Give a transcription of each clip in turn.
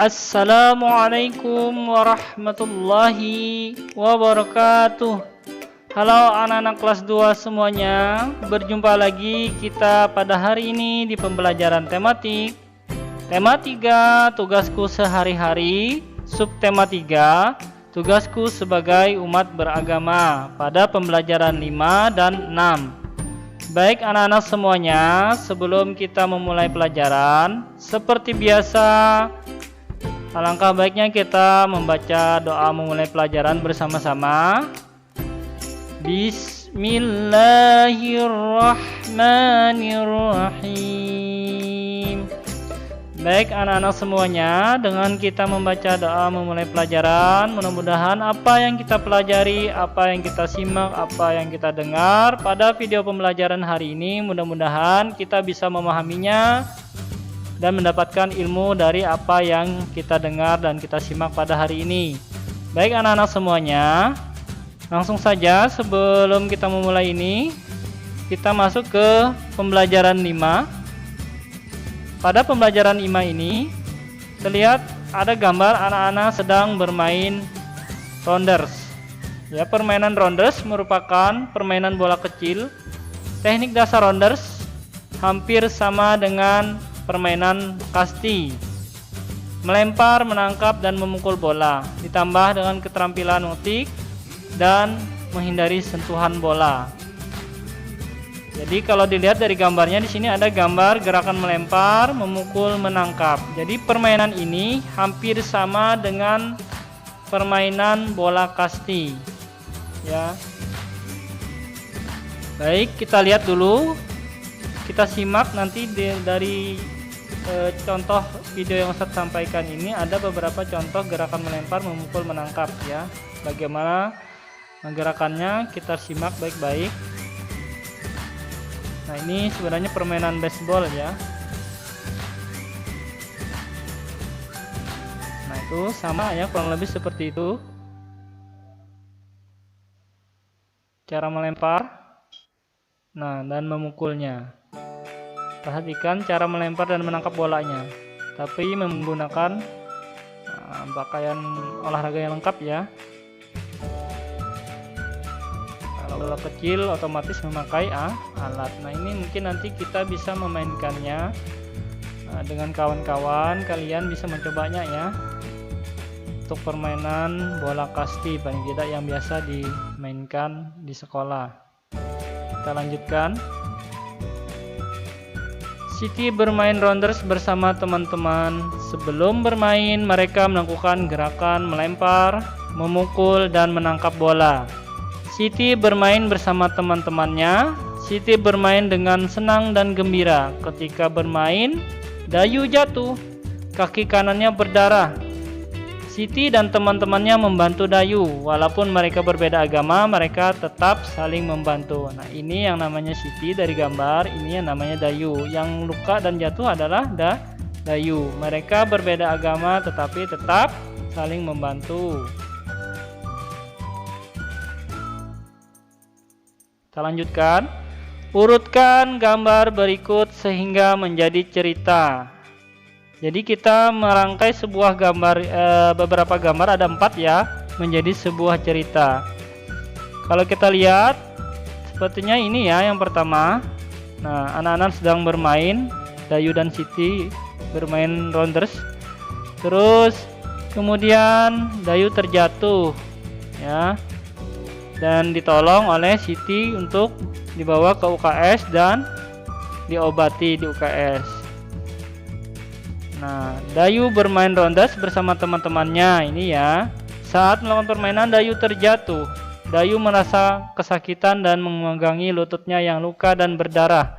Assalamualaikum warahmatullahi wabarakatuh. Halo anak-anak kelas 2 semuanya. Berjumpa lagi kita pada hari ini di pembelajaran tematik. Tema 3, tugasku sehari-hari. Subtema 3, tugasku sebagai umat beragama, pada pembelajaran 5 dan 6. Baik anak-anak semuanya, sebelum kita memulai pelajaran, seperti biasa, alangkah baiknya kita membaca doa memulai pelajaran bersama-sama. Bismillahirrahmanirrahim. Baik anak-anak semuanya, dengan kita membaca doa memulai pelajaran, mudah-mudahan apa yang kita pelajari, apa yang kita simak, apa yang kita dengar pada video pembelajaran hari ini, mudah-mudahan kita bisa memahaminya dan mendapatkan ilmu dari apa yang kita dengar dan kita simak pada hari ini. Baik anak-anak semuanya, langsung saja sebelum kita memulai ini, kita masuk ke pembelajaran 5. Pada pembelajaran 5 ini, terlihat ada gambar anak-anak sedang bermain rounders. Ya, permainan rounders merupakan permainan bola kecil. Teknik dasar rounders hampir sama dengan permainan kasti. Melempar, menangkap, dan memukul bola, ditambah dengan keterampilan mengetik dan menghindari sentuhan bola. Jadi kalau dilihat dari gambarnya, di sini ada gambar gerakan melempar, memukul, menangkap. Jadi permainan ini hampir sama dengan permainan bola kasti. Ya. Baik, kita lihat dulu. Kita simak nanti dari contoh video yang Ustadz sampaikan ini, ada beberapa contoh gerakan melempar, memukul, menangkap ya. Bagaimana gerakannya kita simak baik-baik. Nah, ini sebenarnya permainan baseball ya. Nah, itu sama ya, kurang lebih seperti itu cara melempar. Nah, dan memukulnya. Perhatikan cara melempar dan menangkap bolanya, tapi menggunakan pakaian olahraga yang lengkap ya. Bola kecil otomatis memakai alat. Nah, ini mungkin nanti kita bisa memainkannya dengan kawan-kawan. Kalian bisa mencobanya ya, untuk permainan bola kasti paling tidak yang biasa dimainkan di sekolah. Kita lanjutkan. Siti bermain rounders bersama teman-teman. Sebelum bermain, mereka melakukan gerakan melempar, memukul, dan menangkap bola. Siti bermain bersama teman-temannya. Siti bermain dengan senang dan gembira. Ketika bermain, Dayu jatuh. Kaki kanannya berdarah. Siti dan teman-temannya membantu Dayu. Walaupun mereka berbeda agama, mereka tetap saling membantu. Nah, ini yang namanya Siti dari gambar. Ini yang namanya Dayu. Yang luka dan jatuh adalah Dayu. Mereka berbeda agama tetapi tetap saling membantu. Kita lanjutkan. Urutkan gambar berikut sehingga menjadi cerita. Jadi kita merangkai sebuah gambar, beberapa gambar, ada 4 ya, menjadi sebuah cerita. Kalau kita lihat, sepertinya ini ya yang pertama. Nah, anak-anak sedang bermain, Dayu dan Siti bermain rounders. Terus kemudian Dayu terjatuh ya, dan ditolong oleh Siti untuk dibawa ke UKS dan diobati di UKS. Nah, Dayu bermain rounders bersama teman-temannya ini ya. Saat melakukan permainan, Dayu terjatuh. Dayu merasa kesakitan dan memegangi lututnya yang luka dan berdarah.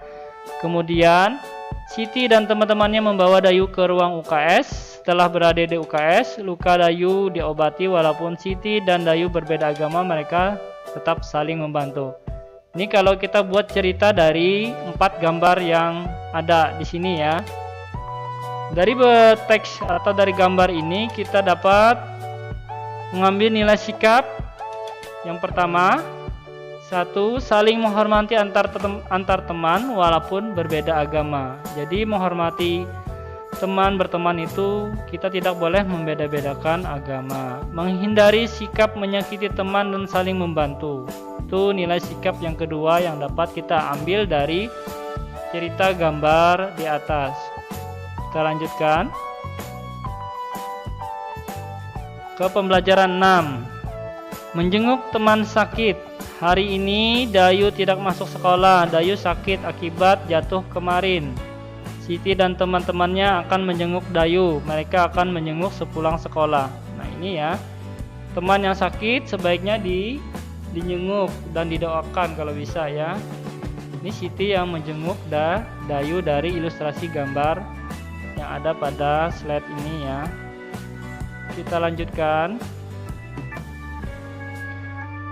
Kemudian Siti dan teman-temannya membawa Dayu ke ruang UKS. Setelah berada di UKS, luka Dayu diobati. Walaupun Siti dan Dayu berbeda agama, mereka tetap saling membantu. Ini kalau kita buat cerita dari 4 gambar yang ada di sini ya. Dari teks atau dari gambar ini kita dapat mengambil nilai sikap. Yang pertama, 1. Saling menghormati antar teman walaupun berbeda agama. Jadi menghormati teman berteman itu kita tidak boleh membeda-bedakan agama. Menghindari sikap menyakiti teman dan saling membantu. Itu nilai sikap yang kedua yang dapat kita ambil dari cerita gambar di atas. Kita lanjutkan ke pembelajaran 6. Menjenguk teman sakit. Hari ini Dayu tidak masuk sekolah. Dayu sakit akibat jatuh kemarin. Siti dan teman-temannya akan menjenguk Dayu. Mereka akan menjenguk sepulang sekolah. Nah ini ya, teman yang sakit sebaiknya dijenguk dan didoakan kalau bisa ya. Ini Siti yang menjenguk Dayu dari ilustrasi gambar yang ada pada slide ini ya. Kita lanjutkan.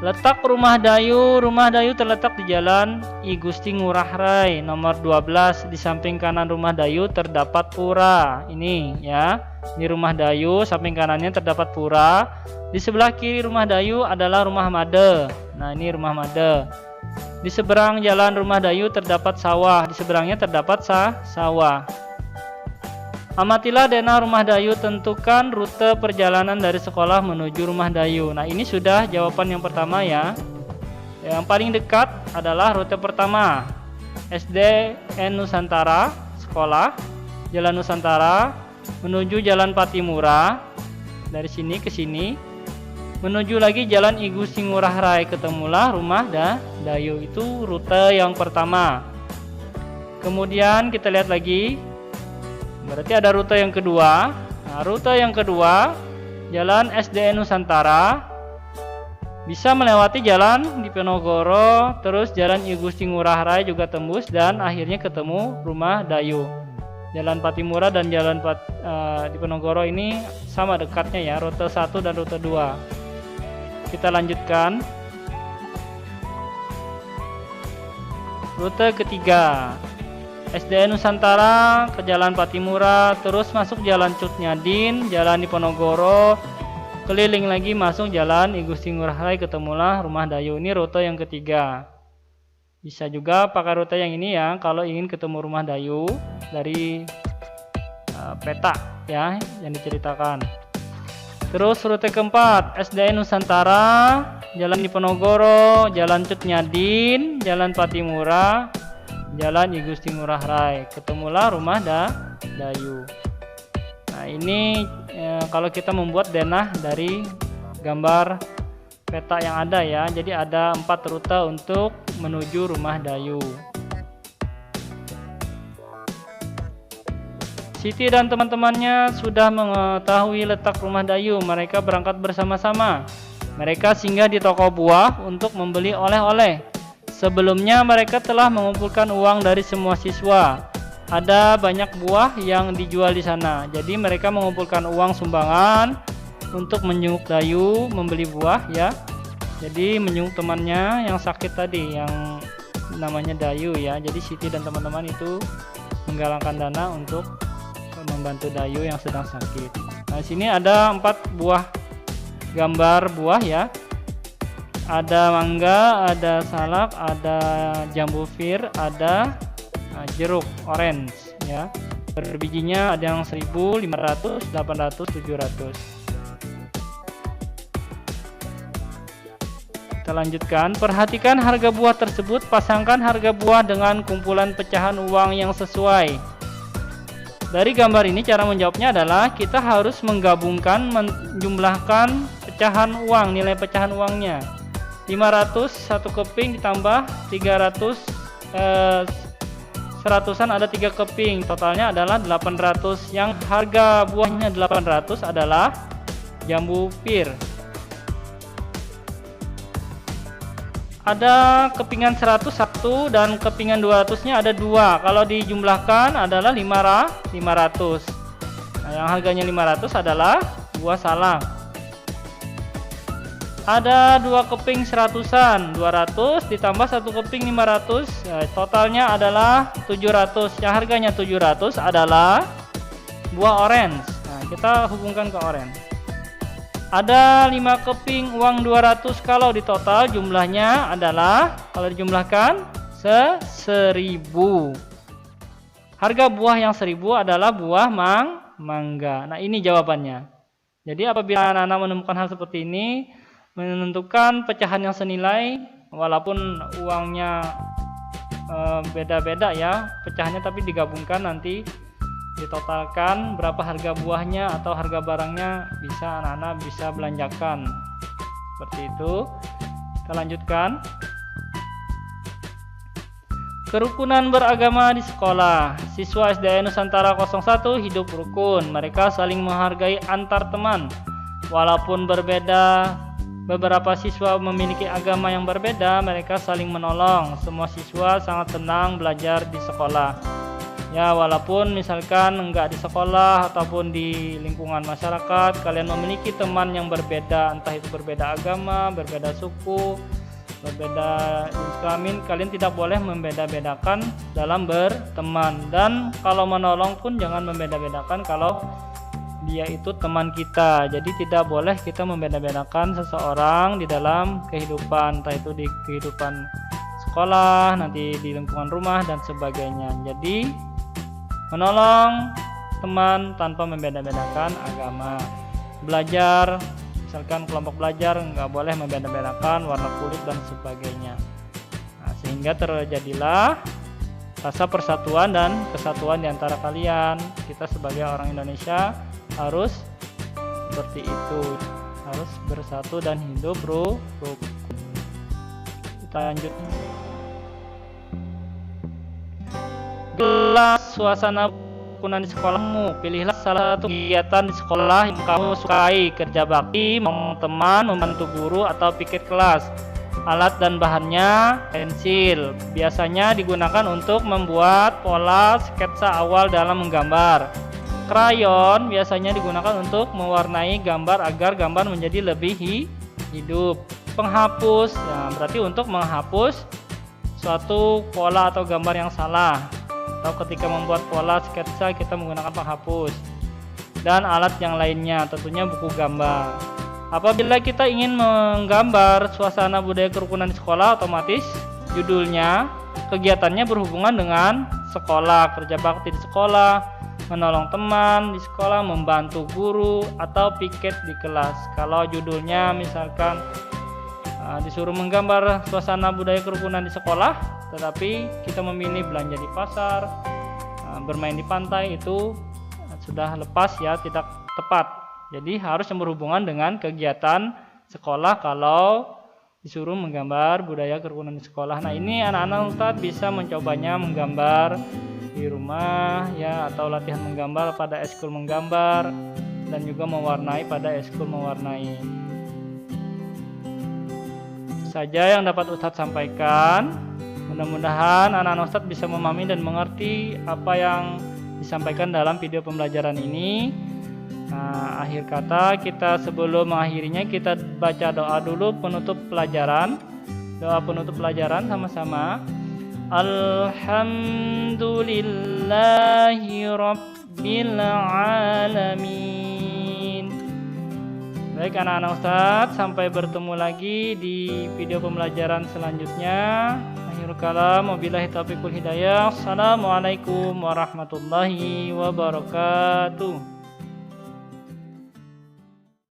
Letak rumah Dayu. Rumah Dayu terletak di Jalan I Gusti Ngurah Rai nomor 12. Di samping kanan rumah Dayu terdapat pura. Ini ya. Ini rumah Dayu, samping kanannya terdapat pura. Di sebelah kiri rumah Dayu adalah rumah Made. Nah, ini rumah Made. Di seberang jalan rumah Dayu terdapat sawah. Di seberangnya terdapat sawah. Amatilah denah rumah Dayu, tentukan rute perjalanan dari sekolah menuju rumah Dayu. Nah ini sudah jawaban yang pertama ya. Yang paling dekat adalah rute pertama, SDN Nusantara, sekolah, Jalan Nusantara, menuju Jalan Patimura, dari sini ke sini, menuju lagi Jalan I Gusti Ngurah Rai, ketemulah rumah Dayu. Itu rute yang pertama. Kemudian kita lihat lagi. Berarti ada rute yang kedua. Nah, rute yang kedua, Jalan SDN Nusantara, bisa melewati Jalan Diponegoro, terus Jalan I Gusti Ngurah Rai juga tembus, dan akhirnya ketemu rumah Dayu. Jalan Patimura dan Jalan Diponegoro ini sama dekatnya ya, rute 1 dan rute 2. Kita lanjutkan. Rute ketiga, SDN Nusantara ke Jalan Patimura, terus masuk Jalan Cut Nyadin, Jalan Diponegoro, keliling lagi masuk Jalan I Gusti Ngurah Rai, ketemulah rumah Dayu. Ini rute yang ketiga. Bisa juga pakai rute yang ini ya kalau ingin ketemu rumah Dayu dari peta ya yang diceritakan. Terus rute keempat, SDN Nusantara, Jalan Diponegoro, Jalan Cut Nyadin, Jalan Patimura, Jalan I Gusti Ngurah Rai, ketemulah rumah Dayu. Nah ini kalau kita membuat denah dari gambar peta yang ada ya. Jadi ada 4 rute untuk menuju rumah Dayu. Siti dan teman-temannya sudah mengetahui letak rumah Dayu. Mereka berangkat bersama-sama. Mereka singgah di toko buah untuk membeli oleh-oleh. Sebelumnya mereka telah mengumpulkan uang dari semua siswa. Ada banyak buah yang dijual di sana. Jadi mereka mengumpulkan uang sumbangan untuk menjenguk Dayu, membeli buah ya. Jadi menjenguk temannya yang sakit tadi, yang namanya Dayu ya. Jadi Siti dan teman-teman itu menggalangkan dana untuk membantu Dayu yang sedang sakit. Nah, sini ada 4 buah gambar buah ya. Ada mangga, ada salak, ada jambu fir, ada jeruk orange ya. Berbijinya ada yang 1.500, 800, 700. Kita lanjutkan. Perhatikan harga buah tersebut, pasangkan harga buah dengan kumpulan pecahan uang yang sesuai. Dari gambar ini cara menjawabnya adalah kita harus menggabungkan, menjumlahkan pecahan uang, nilai pecahan uangnya. 500 1 keping ditambah 300 seratusan ada 3 keping, totalnya adalah 800. Yang harga buahnya 800 adalah jambu pir. Ada kepingan 101 dan kepingan 200-nya ada 2. Kalau dijumlahkan adalah 500. Nah, yang harganya 500 adalah buah salak. Ada 2 keping 100-an, 200 ditambah 1 keping 500, totalnya adalah 700. Yang harganya 700 adalah buah orange. Nah, kita hubungkan ke orange. Ada 5 keping uang 200, kalau di total jumlahnya adalah, kalau dijumlahkan 1000. Harga buah yang 1000 adalah buah mangga. Nah, ini jawabannya. Jadi apabila anak-anak menemukan hal seperti ini, menentukan pecahan yang senilai, walaupun uangnya beda-beda ya pecahannya, tapi digabungkan nanti ditotalkan berapa harga buahnya atau harga barangnya, bisa anak-anak bisa belanjakan seperti itu. Kita lanjutkan. Kerukunan beragama di sekolah. Siswa SDN Nusantara 01 hidup rukun. Mereka saling menghargai antar teman. Walaupun berbeda, beberapa siswa memiliki agama yang berbeda, mereka saling menolong. Semua siswa sangat senang belajar di sekolah. Ya, walaupun misalkan enggak di sekolah ataupun di lingkungan masyarakat, kalian memiliki teman yang berbeda, entah itu berbeda agama, berbeda suku, berbeda jenis kelamin, kalian tidak boleh membeda-bedakan dalam berteman. Dan kalau menolong pun jangan membeda-bedakan kalau dia itu teman kita. Jadi tidak boleh kita membeda-bedakan seseorang di dalam kehidupan, entah itu di kehidupan sekolah, nanti di lingkungan rumah dan sebagainya. Jadi menolong teman tanpa membeda-bedakan agama. Belajar, misalkan kelompok belajar, nggak boleh membeda-bedakan warna kulit dan sebagainya. Nah, sehingga terjadilah rasa persatuan dan kesatuan di antara kalian. Kita sebagai orang Indonesia harus seperti itu, harus bersatu dan hidup rukun. Kita lanjut. Gelas suasana kerukunan di sekolahmu. Pilihlah salah satu kegiatan di sekolah yang kamu sukai. Kerja bakti, membantu teman, membantu guru, atau piket kelas. Alat dan bahannya pensil. Biasanya digunakan untuk membuat pola sketsa awal dalam menggambar. Krayon biasanya digunakan untuk mewarnai gambar agar gambar menjadi lebih hidup. Penghapus, ya, berarti untuk menghapus suatu pola atau gambar yang salah. Atau ketika membuat pola sketsa kita menggunakan penghapus. Dan alat yang lainnya tentunya buku gambar. Apabila kita ingin menggambar suasana budaya kerukunan di sekolah, otomatis judulnya, kegiatannya berhubungan dengan sekolah, kerja bakti di sekolah, menolong teman di sekolah, membantu guru, atau piket di kelas. Kalau judulnya misalkan disuruh menggambar suasana budaya kerukunan di sekolah, tetapi kita memilih belanja di pasar, bermain di pantai, itu sudah lepas ya, tidak tepat. Jadi harus yang berhubungan dengan kegiatan sekolah kalau disuruh menggambar budaya kerukunan di sekolah. Nah, ini anak-anak Ustadz bisa mencobanya menggambar di rumah ya, atau latihan menggambar pada eskul menggambar, dan juga mewarnai pada eskul mewarnai. Saja yang dapat Ustadz sampaikan. Mudah-mudahan anak-anak Ustadz bisa memahami dan mengerti apa yang disampaikan dalam video pembelajaran ini. Nah, akhir kata kita sebelum mengakhirinya, kita baca doa dulu penutup pelajaran. Doa penutup pelajaran sama-sama. Alhamdulillahi Rabbil Alamin. Baik anak-anak Ustadz, sampai bertemu lagi di video pembelajaran selanjutnya. Akhirul kalam, wabillahi taufiq wal hidayah. Assalamualaikum warahmatullahi wabarakatuh.